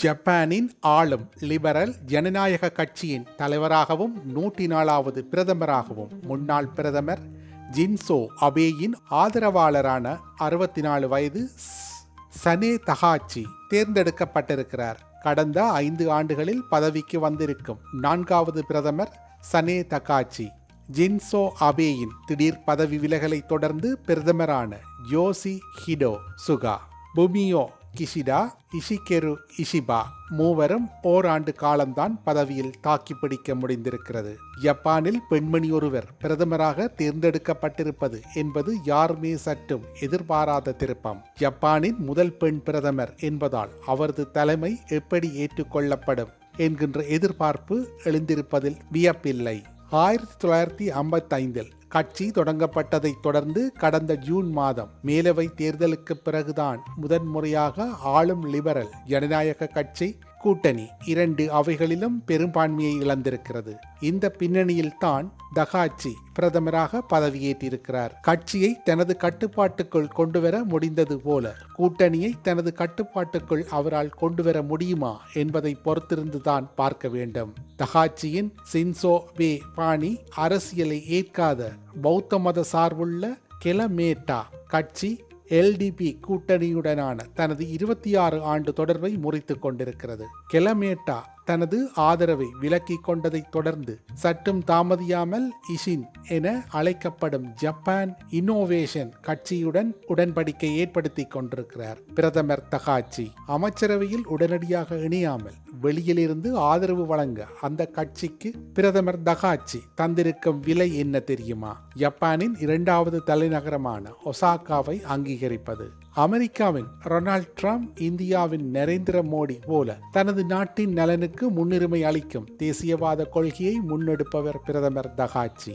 ஜப்பானின் ஆளும் லிபரல் ஜனநாயக கட்சியின் தலைவராகவும் 104வது பிரதமராகவும் முன்னாள் பிரதமர் ஜின்சோ அபேயின் ஆதரவாளரான 64 வயது சனே தகாச்சி தேர்ந்தெடுக்கப்பட்டிருக்கிறார். கடந்த 5 ஆண்டுகளில் பதவிக்கு வந்திருக்கும் 4வது பிரதமர் சனே தகாச்சி. ஜின்சோ அபேயின் திடீர் பதவி விலகலை தொடர்ந்து பிரதமரான யோசி ஹிடோ சுகா, புமியோ கிஷிடா, இஷிகெரு இஷிபா மூவரும் ஓராண்டு காலம்தான் பதவியில் தாக்கி பிடிக்க முடிந்திருக்கிறது. ஜப்பானில் பெண்மணி ஒருவர் பிரதமராக தேர்ந்தெடுக்கப்பட்டிருப்பது என்பது யாருமே சற்றும் எதிர்பாராத திருப்பம். ஜப்பானின் முதல் பெண் பிரதமர் என்பதால் அவரது தலைமை எப்படி ஏற்றுக்கொள்ளப்படும் என்கின்ற எதிர்பார்ப்பு எழுந்திருப்பதில் வியப்பில்லை. 1955 கட்சி தொடங்கப்பட்டதைத் தொடர்ந்து கடந்த ஜூன் மாதம் மேலவை தேர்தலுக்கு பிறகுதான் முதன்முறையாக ஆளும் லிபரல் ஜனநாயக கட்சி கூட்டணி 2 அவைகளிலும் பெரும்பான்மையை இழந்திருக்கிறது. இந்த பின்னணியில் தான் தகாச்சி பிரதமராக பதவியேற்றிருக்கிறார். கட்சியை தனது கட்டுப்பாட்டுக்குள் கொண்டுவர முடிந்தது போல கூட்டணியை தனது கட்டுப்பாட்டுக்குள் அவரால் கொண்டுவர முடியுமா என்பதை பொறுத்திருந்துதான் பார்க்க வேண்டும். தகாச்சியின் சின்சோ அபே பாணி அரசியலை ஏற்காத பௌத்த மத சார்புள்ள கெலமேட்டா கட்சி எல்டிபி கூட்டணியுடனான தனது 26 ஆண்டு தொடர்பை முறித்துக் கொண்டிருக்கிறது. கெலமேட்டா தனது ஆதரவை விலக்கிக் கொண்டதை தொடர்ந்து சற்றும் தாமதியாமல் இஷின் என அழைக்கப்படும் ஜப்பான் இன்னோவேஷன் கட்சியுடன் உடன்படிக்கை ஏற்படுத்தி கொண்டிருக்கிறார் பிரதமர் தகாச்சி. அமைச்சரவையில் உடனடியாக இணையாமல் வெளியிலிருந்து ஆதரவு வழங்க அந்த கட்சிக்கு பிரதமர் தகாச்சி தந்திருக்கும் விலை என்ன தெரியுமா? ஜப்பானின் 2வது தலைநகரமான ஒசாகாவை அங்கீகரிப்பது. அமெரிக்காவின் டொனால்ட் ட்ரம்ப், இந்தியாவின் நரேந்திர மோடி போல தனது நாட்டின் நலனுக்கு முன்னுரிமை அளிக்கும் தேசியவாத கொள்கையை முன்னெடுப்பவர் பிரதமர் தகாச்சி.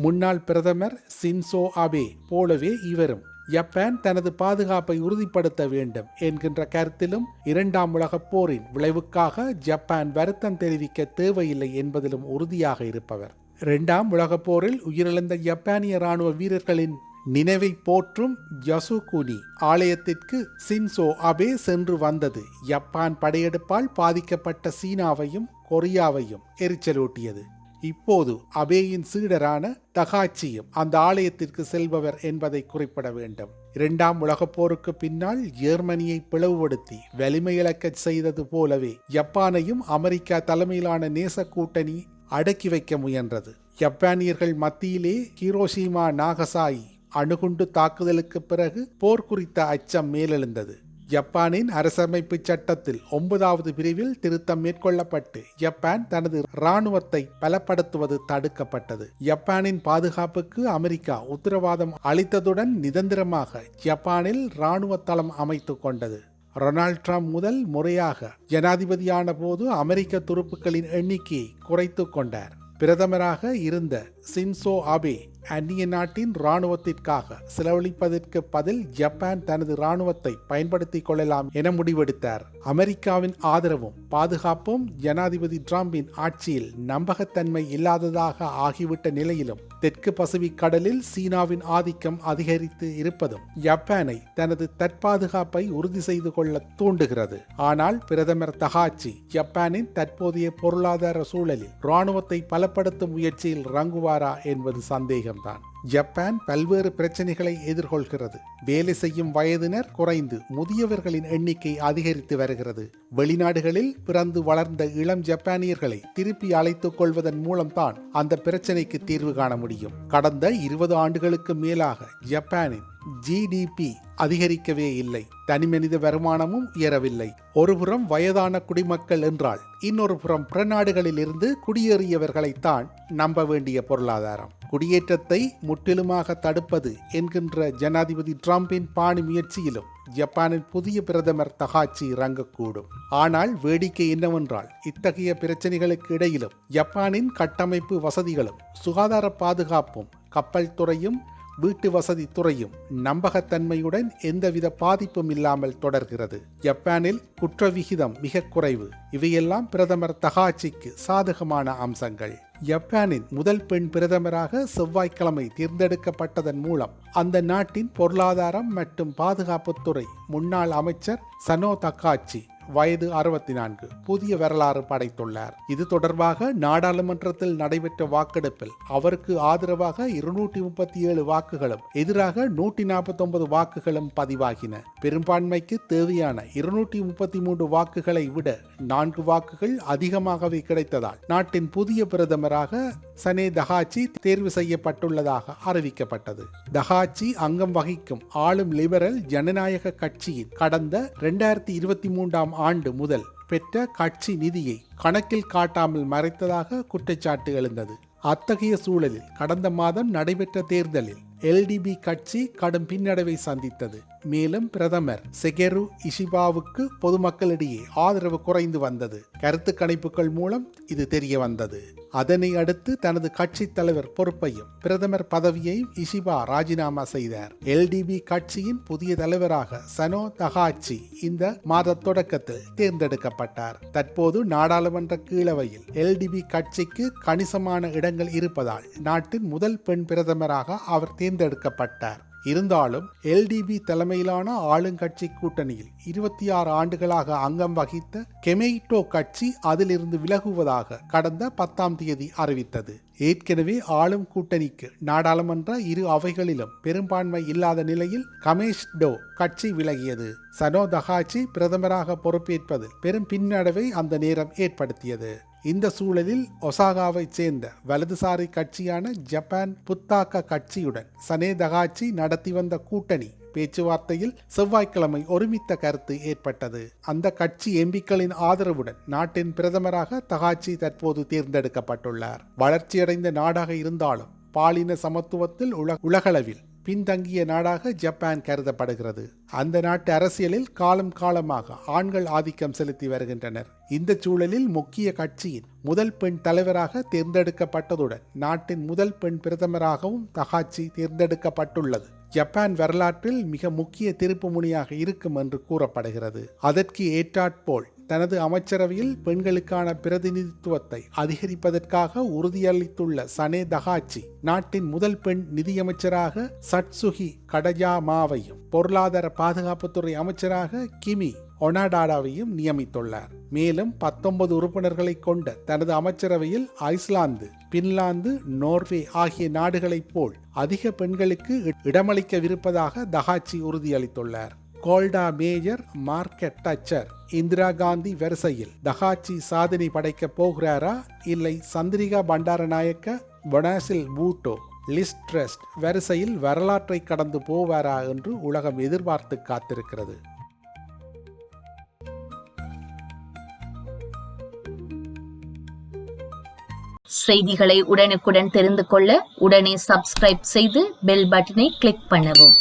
முன்னாள் பிரதமர் சின்சோ அபே போலவே இவரும் ஜப்பான் தனது பாதுகாப்பை உறுதிப்படுத்த வேண்டும் என்கின்ற கருத்திலும் 2ஆம் உலகப் போரின் விளைவுக்காக ஜப்பான் வருத்தம் தெரிவிக்க தேவையில்லை என்பதிலும் உறுதியாக இருப்பவர். 2ஆம் உலகப் போரில் உயிரிழந்த ஜப்பானிய இராணுவ வீரர்களின் நினைவை போற்றும் யசுகுனி ஆலயத்திற்கு சின்சோ அபே சென்று வந்தது ஜப்பான் படையெடுப்பால் பாதிக்கப்பட்ட சீனாவையும் கொரியாவையும் எரிச்சலூட்டியது. இப்போது அபேயின் சீடரான தகாச்சியும் அந்த ஆலயத்திற்கு செல்பவர் என்பதை குறிப்பிட வேண்டும். 2ஆம் உலகப் போருக்கு பின்னால் ஜெர்மனியை பிளவுபடுத்தி வலிமை இழக்க செய்தது போலவே ஜப்பானையும் அமெரிக்கா தலைமையிலான நேச கூட்டணி அடக்கி வைக்க முயன்றது. ஜப்பானியர்கள் மத்தியிலே ஹிரோஷிமா நாகசாயி அணுகுண்டு தாக்குதலுக்கு பிறகு போர் குறித்த அச்சம் மேலெழுந்தது. ஜப்பானின் அரசமைப்பு சட்டத்தில் 9வது பிரிவில் திருத்தம் மேற்கொள்ளப்பட்டு ஜப்பான் தனது இராணுவத்தை பலப்படுத்துவது தடுக்கப்பட்டது. ஜப்பானின் பாதுகாப்புக்கு அமெரிக்கா உத்தரவாதம் அளித்ததுடன் நிரந்தரமாக ஜப்பானில் இராணுவ தளம் அமைத்து கொண்டது. டொனால்ட் ட்ரம்ப் முதல் முறையாக ஜனாதிபதியான போது அமெரிக்க துருப்புக்களின் எண்ணிக்கையை குறைத்து கொண்டார். பிரதமராக இருந்த சின்சோ அபே அந்நிய நாட்டின் இராணுவத்திற்காக செலவழிப்பதற்கு பதில் ஜப்பான் தனது இராணுவத்தை பயன்படுத்திக் கொள்ளலாம் என முடிவெடுத்தார். அமெரிக்காவின் ஆதரவும் பாதுகாப்பும் ஜனாதிபதி டிரம்பின் ஆட்சியில் நம்பகத்தன்மை இல்லாததாக ஆகிவிட்ட நிலையிலும் தெற்கு பசிபிக் கடலில் சீனாவின் ஆதிக்கம் அதிகரித்து இருப்பதும் ஜப்பானை தனது தற்பாதுகாப்பை உறுதி செய்து கொள்ள தூண்டுகிறது. ஆனால் பிரதமர் தகாச்சி ஜப்பானின் தற்போதைய பொருளாதார சூழலில் இராணுவத்தை பலப்படுத்தும் முயற்சியில் இறங்குவாரா என்பது சந்தேகம்தான். ஜப்பான் பல்வேறு பிரச்சனைகளை எதிர்கொள்கிறது. வேலை செய்யும் வயதினர் குறைந்து முதியவர்களின் எண்ணிக்கை அதிகரித்து வருகிறது. வெளிநாடுகளில் பிறந்து வளர்ந்த இளம் ஜப்பானியர்களை திருப்பி அழைத்துக் கொள்வதன் மூலம்தான் அந்த பிரச்சனைக்கு தீர்வு காண முடியும். கடந்த 20 ஆண்டுகளுக்கு மேலாக ஜப்பானின் ஜிடிபி அதிகரிக்கவே இல்லை. தனிமனித வருமானமும் உயரவில்லை. ஒருபுறம் வயதான குடிமக்கள் என்றால் இன்னொரு புறம் பிறநாடுகளில் இருந்து குடியேறியவர்களைத்தான் நம்ப வேண்டிய பொருளாதாரம். குடியேற்றத்தை முற்றிலுமாக தடுப்பது என்கின்ற ஜனாதிபதி டிரம்பின் பாணி முயற்சியிலும் ஜப்பானின் புதிய பிரதமர் தகாச்சி இறங்கக்கூடும். ஆனால் வேடிக்கை என்னவென்றால் இத்தகைய பிரச்சனைகளுக்கு இடையிலும் ஜப்பானின் கட்டமைப்பு வசதிகளும் சுகாதார பாதுகாப்பும் கப்பல் துறையும் வீட்டு வசதி துறையும் நம்பகத்தன்மையுடன் எந்தவித பாதிப்பும் இல்லாமல் தொடர்கிறது. ஜப்பானில் குற்ற விகிதம் மிக குறைவு. இவையெல்லாம் பிரதமர் தகாச்சிக்கு சாதகமான அம்சங்கள். ஜப்பானின் முதல் பெண் பிரதமராக செவ்வாய்க்கிழமை தேர்ந்தெடுக்கப்பட்டதன் மூலம் அந்த நாட்டின் பொருளாதாரம் மற்றும் பாதுகாப்புத்துறை முன்னாள் அமைச்சர் சனோ தகாச்சி வயது 64 புதிய வரலாறு படைத்துள்ளார். இது தொடர்பாக நாடாளுமன்றத்தில் நடைபெற்ற வாக்கெடுப்பில் அவருக்கு ஆதரவாக 237 வாக்குகளும் எதிராக 149 வாக்குகளும் பதிவாகின. பெரும்பான்மைக்கு தேவையான 233 வாக்குகளை விட 4 வாக்குகள் அதிகமாகவே கிடைத்ததால் நாட்டின் புதிய பிரதமராக சனே தகாச்சி தேர்வு செய்யப்பட்டுள்ளதாக அறிவிக்கப்பட்டது. தகாச்சி அங்கம் வகிக்கும் ஆளும் லிபரல் ஜனநாயக கட்சியின் கடந்த 2023 ஆண்டு முதல் பெற்ற கட்சி நிதியை கணக்கில் காட்டாமல் மறைத்ததாக குற்றச்சாட்டு எழுந்தது. அத்தகைய சூழலில் கடந்த மாதம் நடைபெற்ற தேர்தலில் LDP கட்சி கடும் பின்னடைவை சந்தித்தது. மேலும் பிரதமர் செகெரு இஷிபாவுக்கு பொதுமக்களிடையே ஆதரவு குறைந்து வந்தது. கருத்து கணிப்புகள் மூலம் இது தெரிய வந்தது. அதனை அடுத்து தனது கட்சி தலைவர் பொறுப்பையும் பிரதமர் பதவியையும் இஷிபா ராஜினாமா செய்தார். LDP கட்சியின் புதிய தலைவராக சனோ தகாச்சி இந்த மாத தொடக்கத்தில் தேர்ந்தெடுக்கப்பட்டார். தற்போது நாடாளுமன்ற கீழவையில் LDP கட்சிக்கு கணிசமான இடங்கள் இருப்பதால் நாட்டின் முதல் பெண் பிரதமராக அவர் தேர்ந்தெடுக்கப்பட்டார். இருந்தாலும் LDP தலைமையிலான ஆளுங்கட்சி கூட்டணியில் 26 ஆண்டுகளாக அங்கம் வகித்த கெமெய்டோ கட்சி அதிலிருந்து விலகுவதாக கடந்த 10ஆம் தேதி அறிவித்தது. ஏற்கனவே ஆளும் கூட்டணிக்கு நாடாளுமன்ற இரு அவைகளிலும் பெரும்பான்மை இல்லாத நிலையில் கமேஷ்டோ கட்சி விலகியது. சனோ தகாச்சி பிரதமராக பொறுப்பேற்பதில் பெரும் பின்னடைவை அந்த நேரம் ஏற்படுத்தியது. இந்த சூழலில் ஒசாகாவைச் சேர்ந்த வலதுசாரி கட்சியான ஜப்பான் புத்தாக்க கட்சியுடன் சனே தகாச்சி நடத்தி வந்த கூட்டணி பேச்சுவார்த்தையில் செவ்வாய்க்கிழமை ஒருமித்த கருத்து ஏற்பட்டது. அந்த கட்சி எம்பிக்களின் ஆதரவுடன் நாட்டின் பிரதமராக தகாச்சி தற்போது தேர்ந்தெடுக்கப்பட்டுள்ளார். வளர்ச்சியடைந்த நாடாக இருந்தாலும் பாலின சமத்துவத்தில் உலகளவில் பின்தங்கிய நாடாக ஜப்பான் கருதப்படுகிறது. அந்த நாட்டு அரசியலில் காலம் காலமாக ஆண்கள் ஆதிக்கம் செலுத்தி வருகின்றனர். இந்த சூழலில் முக்கிய கட்சியின் முதல் பெண் தலைவராக தேர்ந்தெடுக்கப்பட்டதுடன் நாட்டின் முதல் பெண் பிரதமராகவும் தகாச்சி தேர்ந்தெடுக்கப்பட்டுள்ளது ஜப்பான் வரலாற்றில் மிக முக்கிய திருப்பு முனையாக இருக்கும் என்று கூறப்படுகிறது. அதற்கு ஏற்றாற்போல் தனது அமைச்சரவையில் பெண்களுக்கான பிரதிநிதித்துவத்தை அதிகரிப்பதற்காக உறுதியளித்துள்ள சனே தகாச்சி நாட்டின் முதல் பெண் நிதியமைச்சராக சட்சுகி கடஜாமாவையும் பொருளாதார பாதுகாப்புத்துறை அமைச்சராக கிமி ஒனாடாடாவையும் நியமித்துள்ளார். மேலும் 19 உறுப்பினர்களை கொண்ட தனது அமைச்சரவையில் ஐஸ்லாந்து, பின்லாந்து, நோர்வே ஆகிய நாடுகளைப் போல் அதிக பெண்களுக்கு இடமளிக்கவிருப்பதாக தகாச்சி உறுதியளித்துள்ளார். Golda Meir, Margaret Thatcher, Indira Gandhi வரிசையில் தகாச்சி சாதனை படைக்க போகிறாரா, இல்லை சந்திரிகா பண்டாரநாயக்க, பொனாசில் பூட்டோ, லிஸ் ட்ரஸ்ட் வரிசையில் வரலாற்றை கடந்து போவாரா என்று உலகம் எதிர்பார்த்து காத்திருக்கிறது. செய்திகளை உடனுக்குடன் தெரிந்து கொள்ள உடனே சப்ஸ்கிரைப் செய்து பெல் பட்டனை கிளிக் பண்ணவும்.